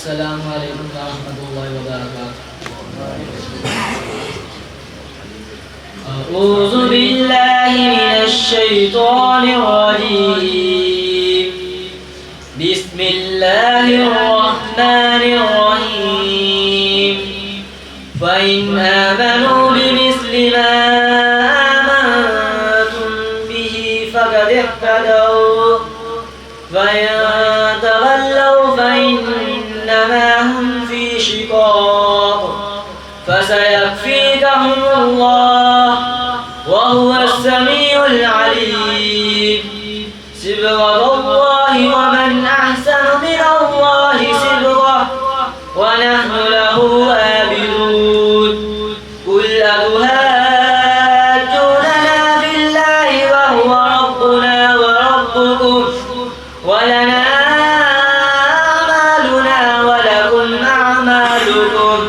السلام عليكم ورحمة الله وبركاته. أعوذ بالله من الشيطان الرجيم. بسم الله الرحمن الرحيم. فإن آمنوا بمثل ما آمنتم به فقد اهتدوا وإن تولوا فإنما هم في شقاق فسيكفيكهم الله وهو السميع العليم. صبغة الله ومن أحسن من الله صبغة ونحن له عابدون. قل أتحاجوننا في الله وهو ربنا وربكم ولنا أعمالنا ولكم أعمالكم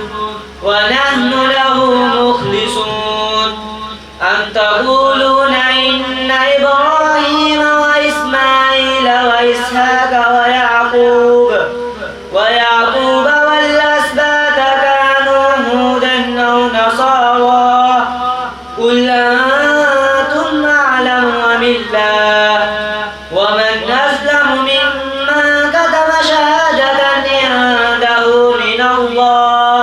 ونحن له مخلصون. أم تقولون إن إبراهيم وإسماعيل وإسحاق ويعقوب والأسباط كانوا هودا أو نصارى قل أنتم أعلم أم الله ومن أظلم ممن كتم شهادة عنده من الله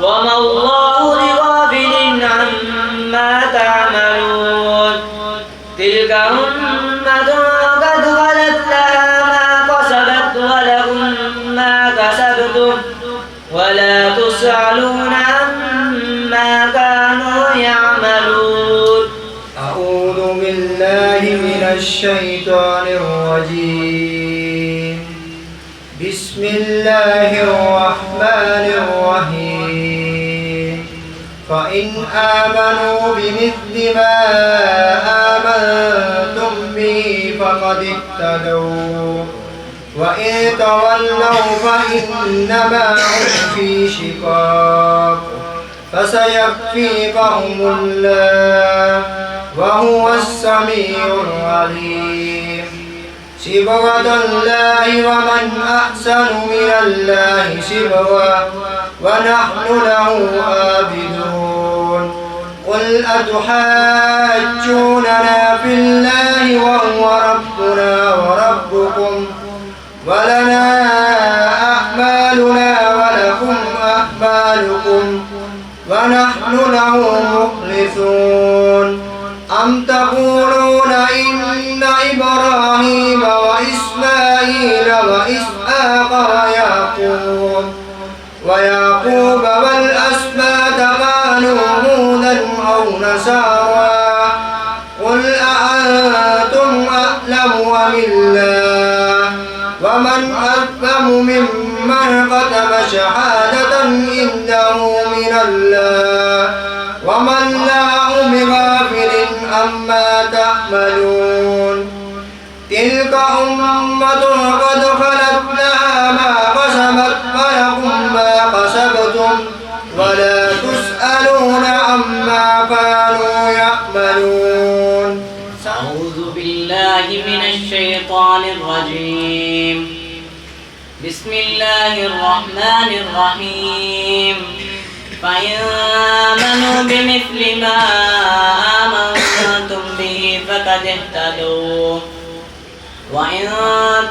وما الله بغافل عما تعملون. تلك أمة قد خلت لها ما كسبت ولكم ما كسبتم ولا تسألون عما كانوا يعملون. أعوذ بالله من الشيطان الرجيم. بسم الله الرحمن الرحيم. فإن آمنوا بمثل ما آمنتم به فقد اهتدوا وإن تولوا فإنما هم في شقاق فسيكفيكهم الله وهو السميع العليم. صبغة الله ومن أحسن من الله صبغة ونحن له عابدون. قل أتحاجوننا في الله وهو ربنا وربكم ولنا أعمالنا ولكم أعمالكم ونحن له مخلصون. أم تقولون إن إبراهيم وإسماعيل وإسحاق ويعقوب والأسباط كانوا هودا أو نصارى قل أأنتم أعلم أم الله ومن أظلم ممن كتم شهادة عنده من الله وما الله بغافل عما تعملون. تلك أمة قد خلت لها ما كسبت ولكم ما كسبتم ولا تسألون عما كانوا يعملون. أعوذ بالله من الشيطان الرجيم. بسم الله الرحمن الرحيم. فإن آمنوا بمثل ما آمنتم به فقد اهتدوا وإن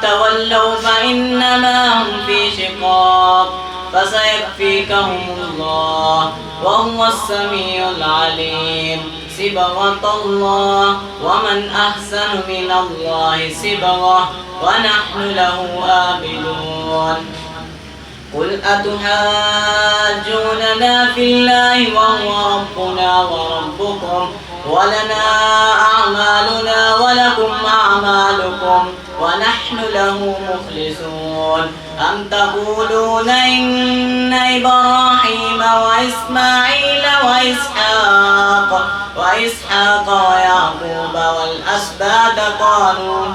تولوا فإنما هم في شقاق فسيكفيكهم الله وهو السميع العليم. صبغة الله ومن أحسن من الله صبغة ونحن له عابدون. قل أتحاجوننا في الله وهو ربنا وربكم ولنا أعمالنا ولكم أعمالكم ونحن له مخلصون. أم تقولون إن إبراهيم وإسماعيل وإسحاق ويعقوب والأسباط كانوا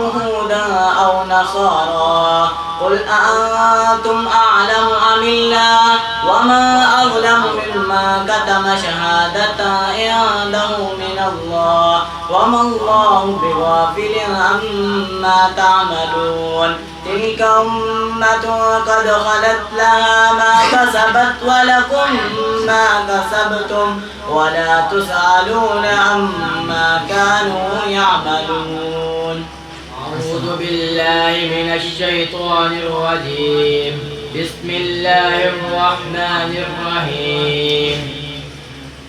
هودا أو نصارى قل أأنتم أعلم أم الله وما أظلم مما كتم شهادة عنده من الله وما الله بغافل عما تعملون تلك أمة قد خلت لها ما كسبت ولكم ما كسبتم ولا تسألون عما كانوا يعملون. أعوذ بالله من الشيطان الرجيم. بسم الله الرحمن الرحيم.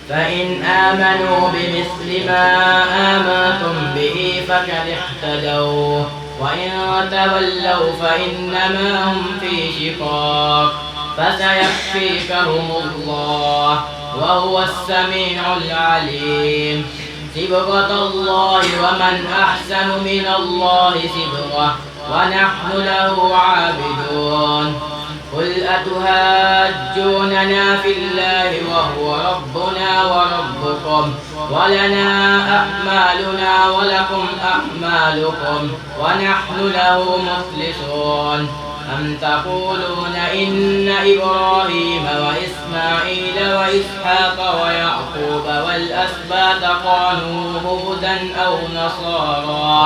فإن آمنوا بمثل ما آمنتم به فقد اهتدوا وإن تولوا فإنما هم في شقاق فسيكفيكهم الله وهو السميع العليم. صبغة الله ومن أحسن من الله صبغة ونحن له عابدون. قل أتهاجوننا في الله وهو ربنا وربكم ولنا أعمالنا ولكم أعمالكم ونحن له مخلصون. أم تقولون إن إبراهيم وإسماعيل وإسحاق ويعقوب والأسباط كانوا هودا أو نصارى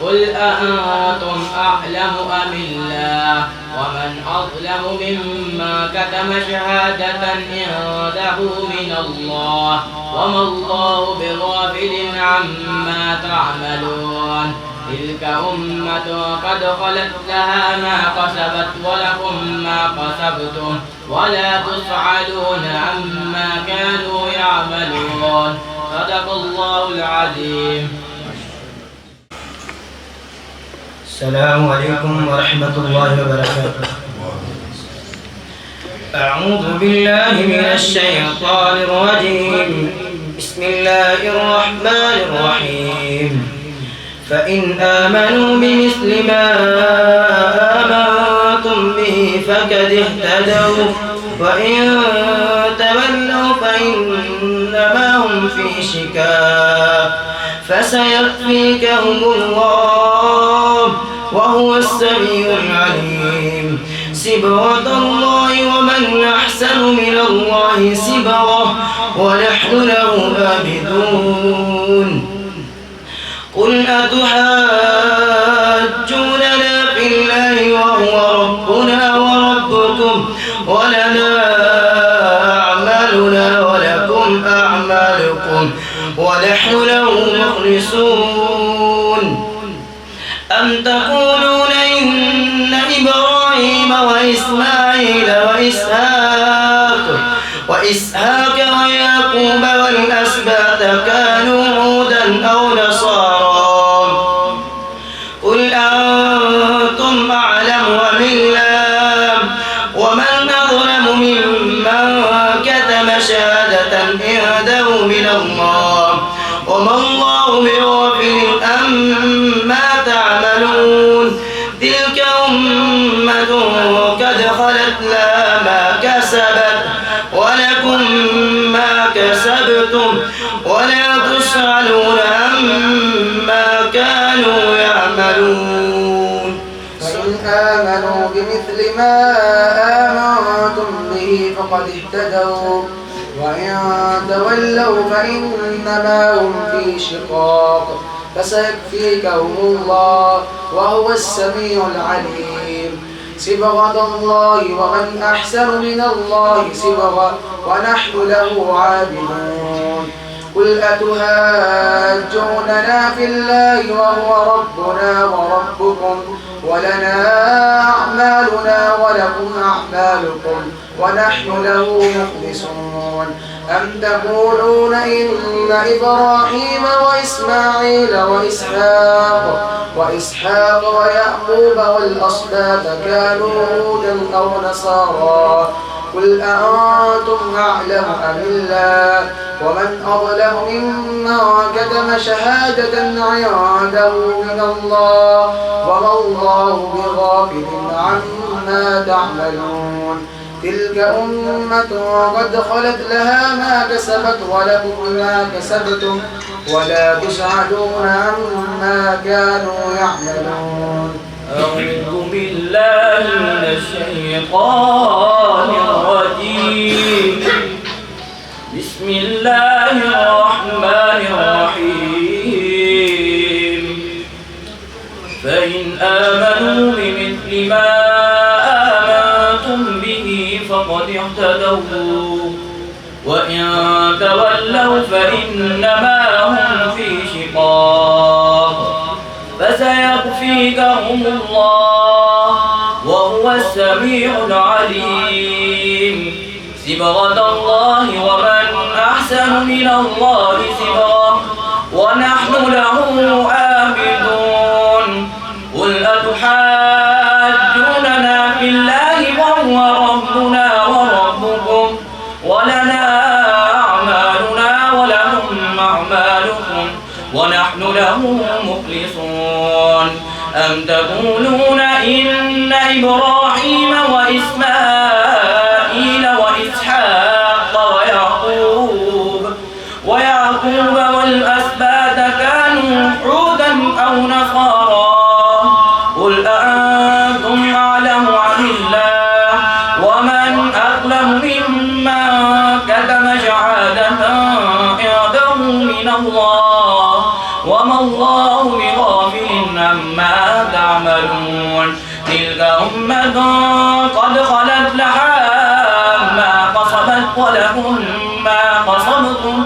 قل أأنتم أعلم أم الله ومن أظلم مما كتم شهادة عنده من الله وما الله بغافل عما تعملون. تلك أمة قد خلت لها ما كسبت ولكم ما كسبتم ولا تسألون عما كانوا يعملون. صدق الله العظيم. السلام عليكم ورحمة الله وبركاته. أعوذ بالله من الشيطان الرجيم. بسم الله الرحمن الرحيم. فإن آمنوا بمثل ما آمنتم به فقد اهتدوا وإن تولوا فإنما هم في شقاق فسيكفيكهم الله وهو السميع العليم. صبغة الله ومن أحسن من الله صبغة ونحن له عابدون. قل أتحاجوننا في الله وهو ربنا وربكم ولنا أعمالنا ولكم أعمالكم ونحن له مخلصون. أم تقولون إن إبراهيم وإسماعيل وإسحاق ويعقوب والأسباط كانوا هودا أو نصارى قل أنتم أعلم أم الله ومن أظلم ممن كتم شهادة عنده من الله وما الله بغافل عما تعملون. تلك أمة قد خلت لها ما كسبت ولكم ما كسبتم ولا تسألون عما كانوا يعملون. فإن آمنوا بمثل ما آمنتم به فقد اهتدوا وإن تولوا فإنما هم في شقاق فسيكفيكهم الله وهو السميع العليم. صبغة الله ومن أحسن من الله صبغة ونحن له عابدون. قل أتهاجوننا في الله وهو ربنا وربكم ولنا أعمالنا ولكم أعمالكم ونحن له مخلصون. أم تقولون إن إبراهيم وإسماعيل وإسحاق ويعقوب والأسباط كانوا هودا أو نصارى قل أأنتم أعلم أم الله ومن أظلم ممن كتم شهادة عنده من الله وما الله بغافل عما تعملون. تلك أمة قد خلت لها ما كسبت ولكم ما كسبتم ولا تسألون عما كانوا يعملون. أعوذ بالله من الشيطان الرجيم. بسم الله الرحمن الرحيم. فإن آمنوا بمثل ما آمنتم به فقد اهتدوا وإن تولوا فإنما هم في شقاق فسيكفيكهم الله وهو السميع العليم. صبغة الله ومن أحسن من الله صبغة ونحن له عابدون. قل أتحاجوننا في الله وهو ربنا وربكم ولنا أعمالنا ولكم أعمالكم ونحن له مخلصون. أم تقولون إن إبراهيم وإسماعيل وإسحاق ويعقوب والأسباط كانوا هودا أو نصارى قل أأنتم أعلم أم الله ومن أظلم ممن كتم شهادة عنده من الله وما الله بغافل عما تعملون. تلك أمة قد خلت لها ما كسبت ولكم ما كسبتم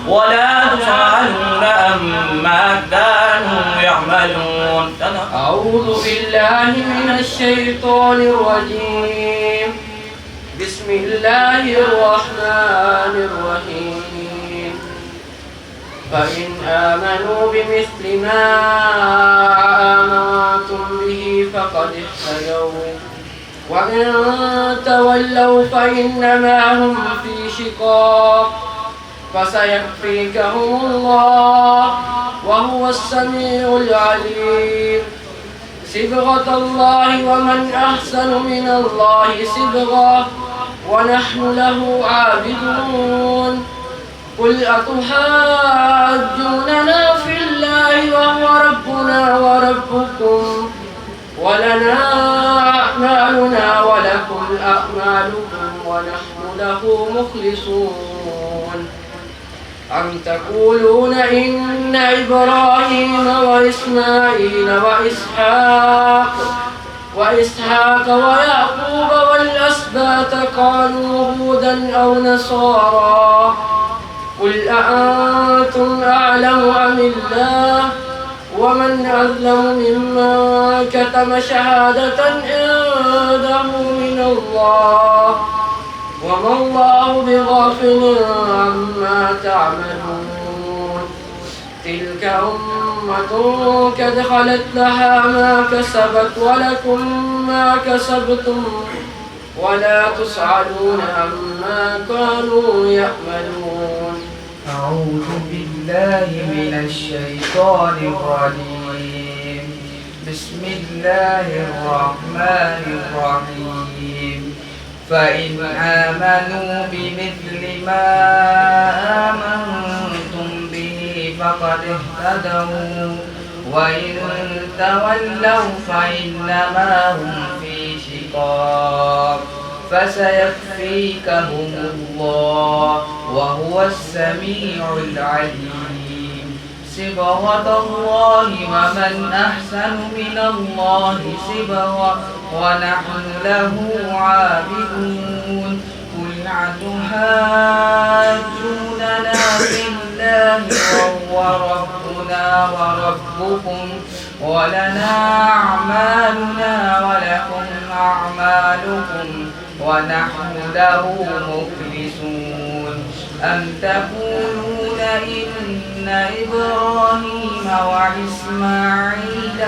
ولا تسألون عما كانوا يعملون. أعوذ بالله من الشيطان الرجيم. بسم الله الرحمن الرحيم. فإن آمنوا بمثل ما آمنتم به فقد اهتدوا وإن تولوا فإنما هم في شقاق فسيكفيكهم الله وهو السميع العليم. صبغة الله ومن أحسن من الله صبغة ونحن له عابدون. قل أتحاجوننا في الله وهو ربنا وربكم ولنا أعمالنا ولكم أعمالكم ونحن له مخلصون. أم تقولون إن إبراهيم وإسماعيل وإسحاق ويعقوب والأسباط كانوا هودا أو نصارى قل أأنتم أعلم أم الله ومن أظلم ممن كتم شهادة عنده من الله وما الله بغافل عما تعملون. تلك أمة قد خلت لها ما كسبت ولكم ما كسبتم ولا تسألون عما كانوا يعملون. أعوذ بالله من الشيطان الرجيم. بسم الله الرحمن الرحيم. فإن آمنوا بمثل ما آمنتم به فقد اهتدوا وإن تولوا فإنما هم في شقاق فسيكفيكهم الله وهو السميع العليم. صبغة الله ومن أحسن من الله صبغة ونحن له عابدون. قل أتحاجوننا في الله وهو ربنا وربكم ولنا أعمالنا ولكم أعمالكم ونحن له مخلصون. أم تقولون إن إبراهيم وإسماعيل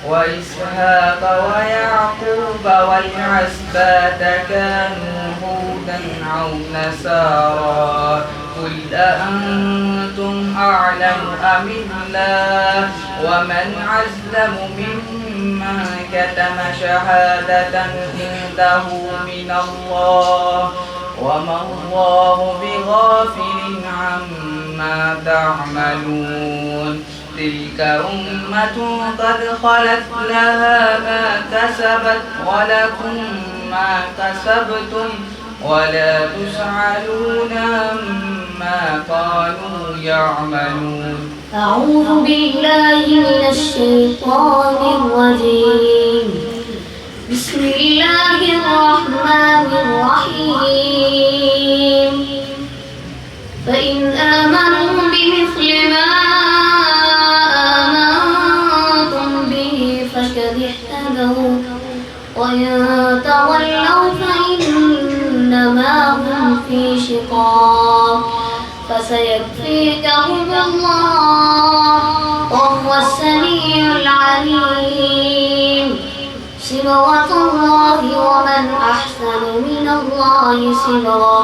وإسحاق ويعقوب والأسباط كانوا هودا أو نصارى قل أأنتم أعلم أم الله ومن أظلم ممن كتم شهادة عنده من الله وما الله بغافل عما تعملون. تلك أمة قد خلت لها ما كسبت ولكم ما كسبتم ولا تسألون عما كانوا يعملون. أعوذ بالله من الشيطان الرجيم. بسم الله الرحمن الرحيم. فإن آمنوا بمثل ما آمنتم به فقد اهتدوا وإن تولوا فإنما هم في شقاق فسيكفيكهم الله وهو السميع العليم. صبغة الله ومن أحسن من الله صبغة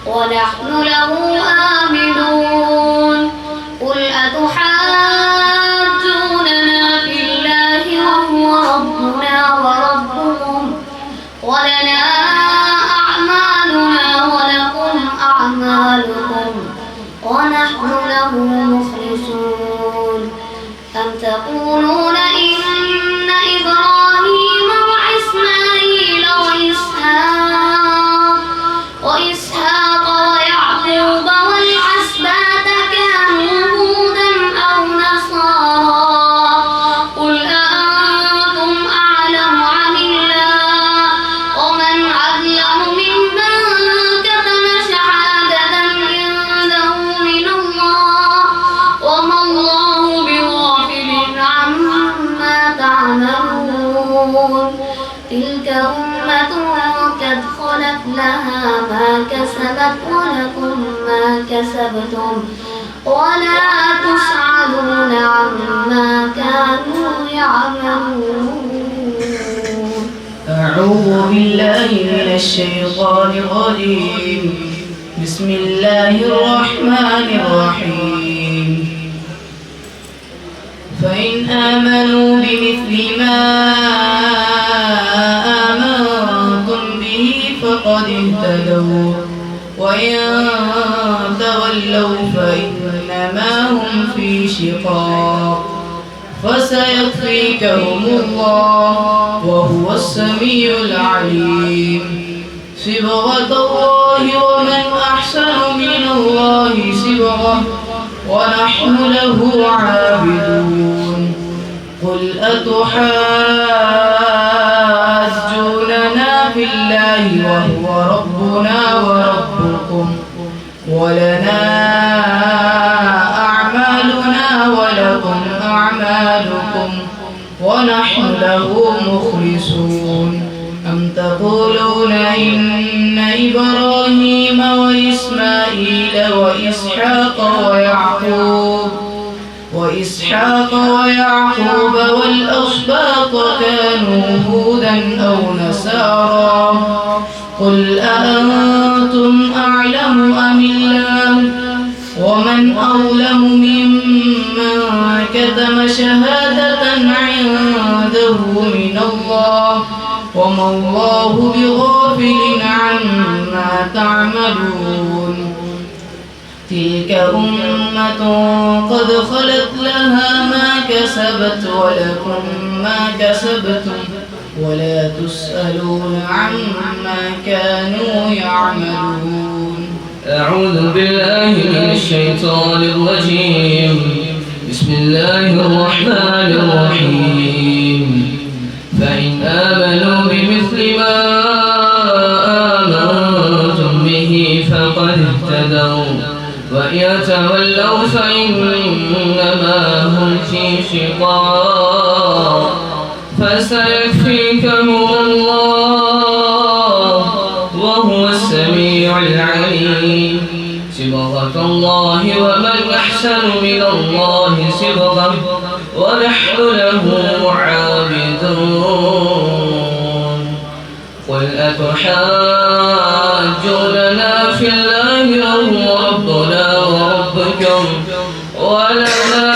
ونحن له آمنون. قل أتحاجوننا في الله وهو ربنا وربكم ولنا أعمالنا ولكم أعمالكم ونحن له مخلصون. أم تقولون إن إبراهيم وإسماعيل وإسحاق ويعقوب والأسباط كانوا هودا أو نصارى قل أأنتم أعلم عن الله ومن أظلم ممن كتم شهادة عنده من الله وما الله بغافل عما تعملون. تلك أمة قد خلت لها ما كسبت ولكم ما كسبتم ولا تسألون عما كانوا يعملون. أعوذ بالله من الشيطان الرجيم. بسم الله الرحمن الرحيم. فإن آمنوا بمثل ما آمنتم به فقد اهتدوا وإن تولوا فإنما هم في شقاق فسيكفيكهم الله وهو السميع العليم. صبغة الله ومن أحسن من الله صبغة ونحن له عابدون. قل أتحاجوننا في الله وهو ربنا وربكم ولنا أعمالنا ولكم أعمالكم ونحن له مخلصون. أم تقولون إن إبراهيم وإسماعيل وإسحاق ويعقوب والأسباط كانوا هودا أو نصارى قل أأنتم أعلم أم الله ومن أظلم ممن كتم شهادة عنده من الله وما الله بغافل عما تعملون. تلك أمة قد خلت لها ما كسبت ولكم ما كسبتم ولا تسألون عما كانوا يعملون. أعوذ بالله من الشيطان الرجيم. بسم الله الرحمن الرحيم. فإن آمنوا بمثل ما آمنتم به فقد اهتدوا وإن تولوا فإنما هم في شقاق فسيكفيكهم الله وهو السميع العليم. صبغة الله ومن أحسن من الله صبغة ونحن له عابدون. قل أتحاجوننا في الله وهو ربنا وربكم ولنا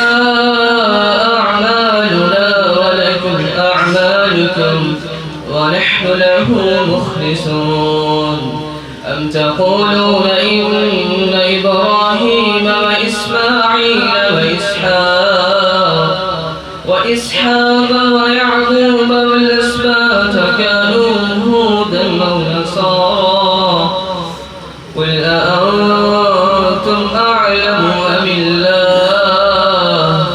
أعمالنا ولكم أعمالكم ونحن له مخلصون. أم تقولون إن إبراهيم وإسماعيل وإسحاق وإسحاق ويعقوب والأسباط كانوا هودا أو نصارى قل أأنتم أعلم أم الله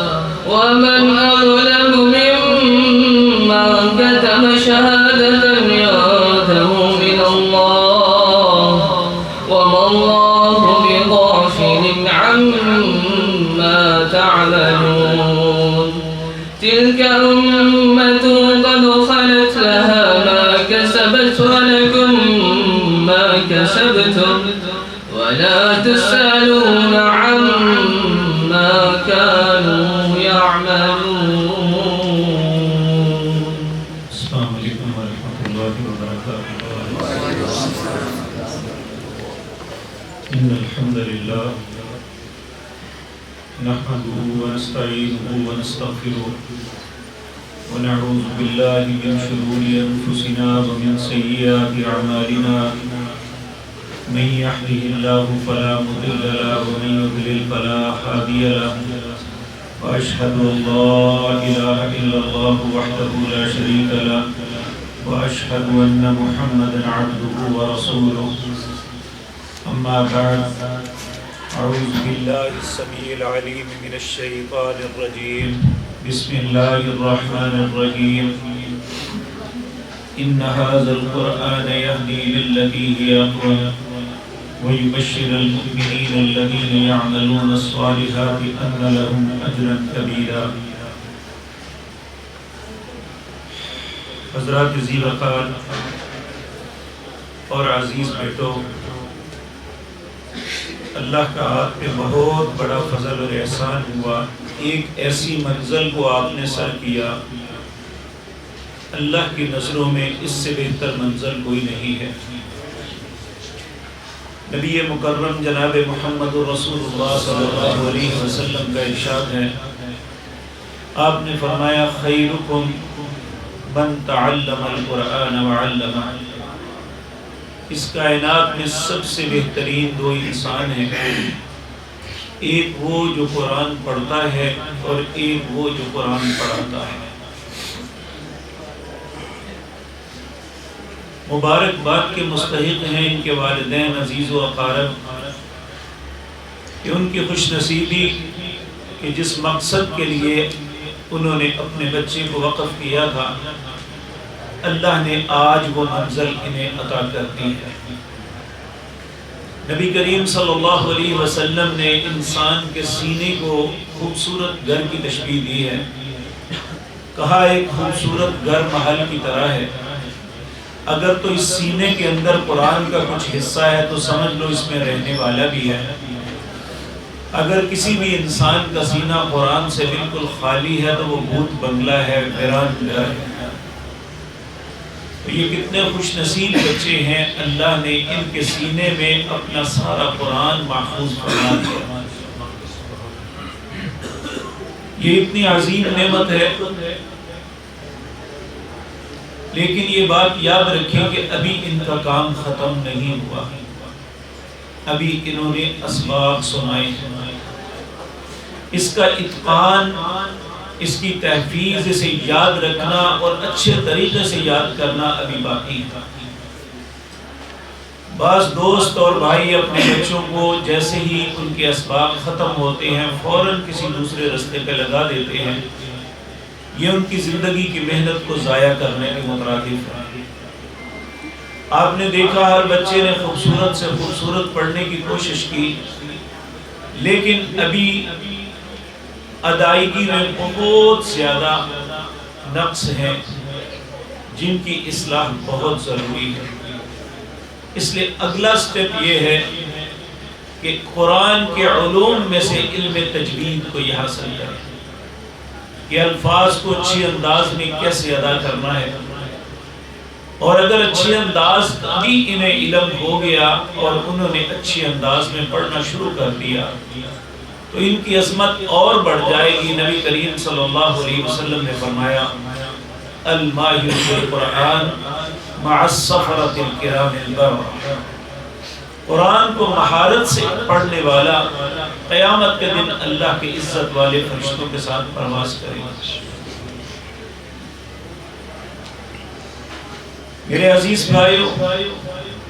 ومن أظلم ممن كتم شهادة عنده من الله وما الله بغافل عما تعملون تلك أمة قد خلت لها ما كسبت ولكم ما كسبتم ولا تسألون عما كانوا يعملون. السلام علیکم ورحمۃ اللہ وبرکاتہ. إن الحمد لله نحمده ونستعينه ونستغفره ونعوذ بالله من شرور أنفسنا ومن سيئات أعمالنا من يهده الله فلا مضل له ومن يضلل فلا هادي له وأشهد أن لا إله إلا الله وحده لا شريك له وأشهد أن محمدا عبده ورسوله. أما بعد أعوذ بالله السميع العليم من الشيطان الرجيم بسم الله الرحمن الرحيم إن هذا القرآن يهدي للتي هي أقوم ويبشر المؤمنين الذين يعملون الصالحات أن لهم أجرا كبيرا. حضرات ذی وقار اور عزیز بیٹو، اللہ کا آپ پہ بہت بڑا فضل اور احسان ہوا. ایک ایسی منزل کو آپ نے سر کیا، اللہ کی نظروں میں اس سے بہتر منزل کوئی نہیں ہے. نبی مکرم جناب محمد رسول اللہ صلی اللہ علیہ وسلم کا ارشاد ہے، آپ نے فرمایا خیرکم من تعلم القرآن وعلمہ. اس کائنات میں سب سے بہترین دو انسان ہیں، ایک وہ جو قرآن پڑھتا ہے اور ایک وہ جو قرآن پڑھاتا ہے. مبارکباد کے مستحق ہیں ان کے والدین عزیز و اقارب کہ ان کی خوش نصیبی کہ جس مقصد کے لیے انہوں نے اپنے بچے کو وقف کیا تھا، اللہ نے آج وہ منزل انہیں عطا کر دی ہے. نبی کریم صلی اللہ علیہ وسلم نے انسان کے سینے کو خوبصورت گھر کی تشبیہ دی ہے. کہا ایک خوبصورت گھر محل کی طرح ہے، اگر تو اس سینے کے اندر قرآن کا کچھ حصہ ہے تو سمجھ لو اس میں رہنے والا بھی ہے. اگر کسی بھی انسان کا سینہ قرآن سے بالکل خالی ہے تو وہ بھوت بنگلہ ہے، ویران گھر ہے. تو یہ کتنے خوش نصیب بچے ہیں، اللہ نے ان کے سینے میں اپنا سارا قرآن محفوظ فرما دیا. یہ اتنی عظیم نعمت ہے، لیکن یہ بات یاد رکھیں کہ ابھی ان کا کام ختم نہیں ہوا. ابھی انہوں نے اسباب سنائے، اس کا اتقان، اس کی تحفیظ، اسے یاد رکھنا اور اچھے طریقے سے یاد کرنا ابھی باقی ہے. بعض دوست اور بھائی اپنے بچوں کو جیسے ہی ان کے اسباب ختم ہوتے ہیں فوراً کسی دوسرے رستے پہ لگا دیتے ہیں. یہ ان کی زندگی کی محنت کو ضائع کرنے کے مترادف ہے. آپ نے دیکھا ہر بچے نے خوبصورت سے خوبصورت پڑھنے کی کوشش کی، لیکن ابھی ادائیگی میں بہت زیادہ نقص ہیں جن کی اصلاح بہت ضروری ہے. اس لیے اگلا سٹیپ یہ ہے کہ قرآن کے علوم میں سے علم تجوید کو یہ حاصل کریں کہ الفاظ کو اچھی انداز میں کیسے ادا کرنا ہے. اور اگر اچھی انداز بھی انہیں علم ہو گیا اور انہوں نے اچھی انداز میں پڑھنا شروع کر دیا تو ان کی عظمت اور بڑھ جائے گی. نبی کریم صلی اللہ علیہ وسلم نے فرمایا الماہر بالقرآن مع السفرۃ الکرام البررہ. قرآن کو مہارت سے پڑھنے والا قیامت کے دن اللہ کے عزت والے فرشتوں کے ساتھ پرواز کرے گا. میرے عزیز بھائیو،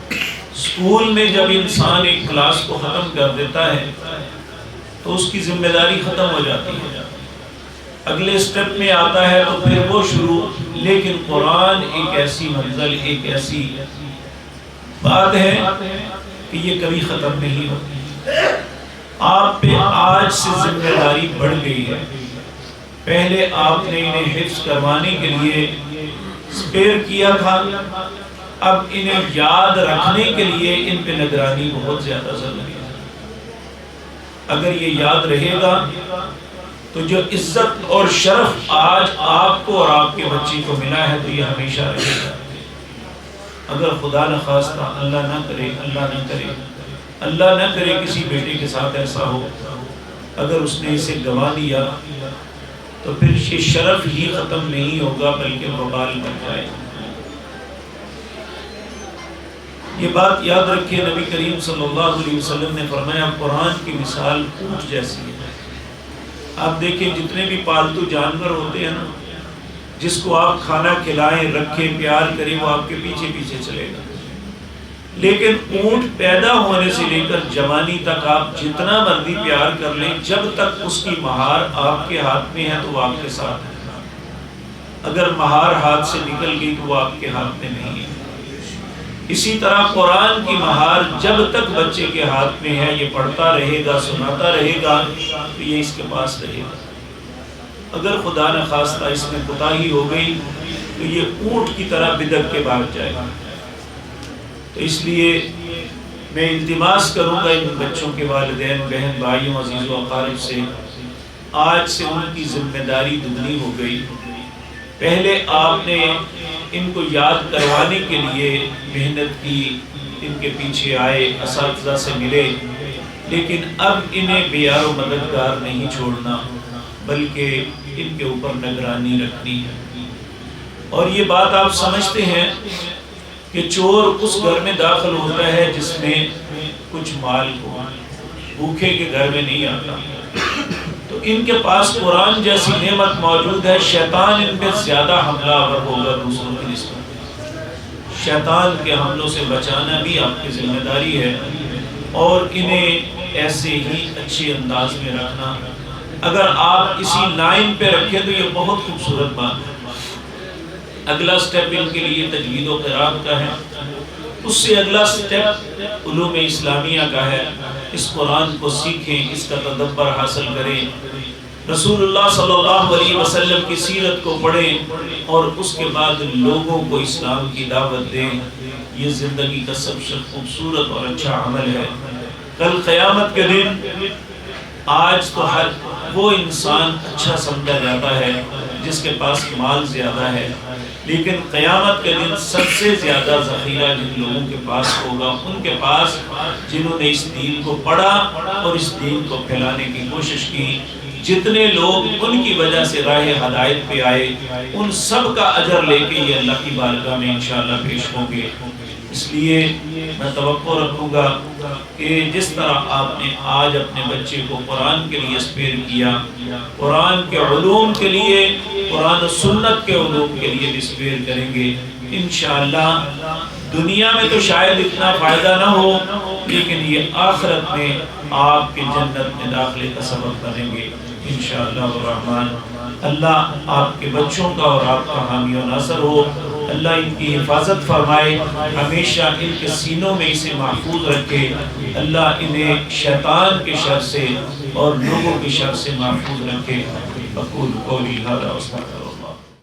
اسکول میں جب انسان ایک کلاس کو ختم کر دیتا ہے تو اس کی ذمہ داری ختم ہو جاتی ہے، اگلے سٹیپ میں آتا ہے تو پھر وہ شروع. لیکن قرآن ایک ایسی منزل، ایک ایسی بات ہے کہ یہ کبھی ختم نہیں ہوتی. آپ پہ آج سے ذمہ داری بڑھ گئی ہے. پہلے آپ نے انہیں حفظ کروانے کے لیے اسپیئر کیا تھا، اب انہیں یاد رکھنے کے لیے ان پہ نگرانی بہت زیادہ ضروری ہے. اگر یہ یاد رہے گا تو جو عزت اور شرف آج آپ کو اور آپ کے بچے کو ملا ہے تو یہ ہمیشہ رہے گا. اگر خدا نخواستہ اللہ نہ کرے، اللہ نہ کرے کسی بیٹے کے ساتھ ایسا ہو، اگر اس نے اسے گنوا دیا تو پھر یہ شرف ہی ختم نہیں ہوگا بلکہ وبال بن جائے. یہ بات یاد رکھیے، نبی کریم صلی اللہ علیہ وسلم نے فرمایا قرآن کی مثال اونٹ جیسی ہے. آپ دیکھیں جتنے بھی پالتو جانور ہوتے ہیں نا، جس کو آپ کھانا کھلائیں، رکھیں، پیار کریں، وہ آپ کے پیچھے پیچھے چلے گا. لیکن اونٹ پیدا ہونے سے لے کر جوانی تک آپ جتنا مرضی پیار کر لیں، جب تک اس کی مہار آپ کے ہاتھ میں ہے تو وہ آپ کے ساتھ ہے. اگر مہار ہاتھ سے نکل گئی تو وہ آپ کے ہاتھ میں نہیں ہے. اسی طرح قرآن کی مہار جب تک بچے کے ہاتھ میں ہے، یہ پڑھتا رہے گا، سناتا رہے گا تو یہ اس کے پاس رہے گا. اگر خدا نخواستہ اس میں کوتاہی ہو گئی تو یہ اونٹ کی طرح بدک کے بھاگ جائے گا. تو اس لیے میں التماس کروں گا ان بچوں کے والدین، بہن بھائیوں، عزیز و اقارب سے، آج سے ان کی ذمہ داری دگنی ہو گئی. پہلے آپ نے ان کو یاد کروانے کے لیے محنت کی، ان کے پیچھے آئے، اساتذہ سے ملے، لیکن اب انہیں بیار و مددگار نہیں چھوڑنا بلکہ ان کے اوپر نگرانی رکھنی ہے. اور یہ بات آپ سمجھتے ہیں کہ چور اس گھر میں داخل ہوتا ہے جس میں کچھ مال ہو، بھوکے کے گھر میں نہیں آتا. تو ان کے پاس قرآن جیسی نعمت موجود ہے. شیطان ان پہ زیادہ حملہ آور ہوگا دوسروں کی نسبت. شیطان کے حملوں سے بچانا بھی آپ کی ذمہ داری ہے، اور انہیں ایسے ہی اچھے انداز میں رکھنا. اگر آپ اسی لائن پہ رکھیں تو یہ بہت خوبصورت بات ہے. اگلا سٹیپ ان کے لیے تجوید و قرات کا ہے، اس سے اگلا سٹیپ علوم اسلامیہ کا ہے. اس قرآن کو سیکھیں، اس کا تدبر حاصل کریں، رسول اللہ صلی اللہ علیہ وسلم کی سیرت کو پڑھیں، اور اس کے بعد لوگوں کو اسلام کی دعوت دیں. یہ زندگی کا سب سے خوبصورت اور اچھا عمل ہے. کل قیامت کے دن، آج تو ہر وہ انسان اچھا سمجھا جاتا ہے جس کے پاس مال زیادہ ہے، لیکن قیامت کے دن سب سے زیادہ ذخیرہ جن لوگوں کے پاس ہوگا ان کے پاس جنہوں نے اس دین کو پڑھا اور اس دین کو پھیلانے کی کوشش کی. جتنے لوگ ان کی وجہ سے راہ ہدایت پہ آئے، ان سب کا اجر لے کے یہ اللہ کی بارگاہ میں انشاءاللہ پیش ہوں گے. اس لیے میں توقع رکھوں گا کہ جس طرح آپ نے آج اپنے بچے کو قرآن کے لیے اسپیئر کیا، قرآن کے علوم کے لیے، قرآن و سنت کے علوم کے لیے بھی اسپیئر کریں گے انشاءاللہ. دنیا میں تو شاید اتنا فائدہ نہ ہو، لیکن یہ آخرت میں آپ کے جنت میں داخلے کا سبب بنیں گے انشاءاللہ الرحمن. اللہ آپ کے بچوں کا اور آپ کا حامی و ناصر ہو. اللہ ان کی حفاظت فرمائے، ہمیشہ ان کے سینوں میں اسے محفوظ رکھے. اللہ انہیں شیطان کے شر سے اور لوگوں کی شر سے محفوظ رکھے. اقول قولی ھذا واستغفر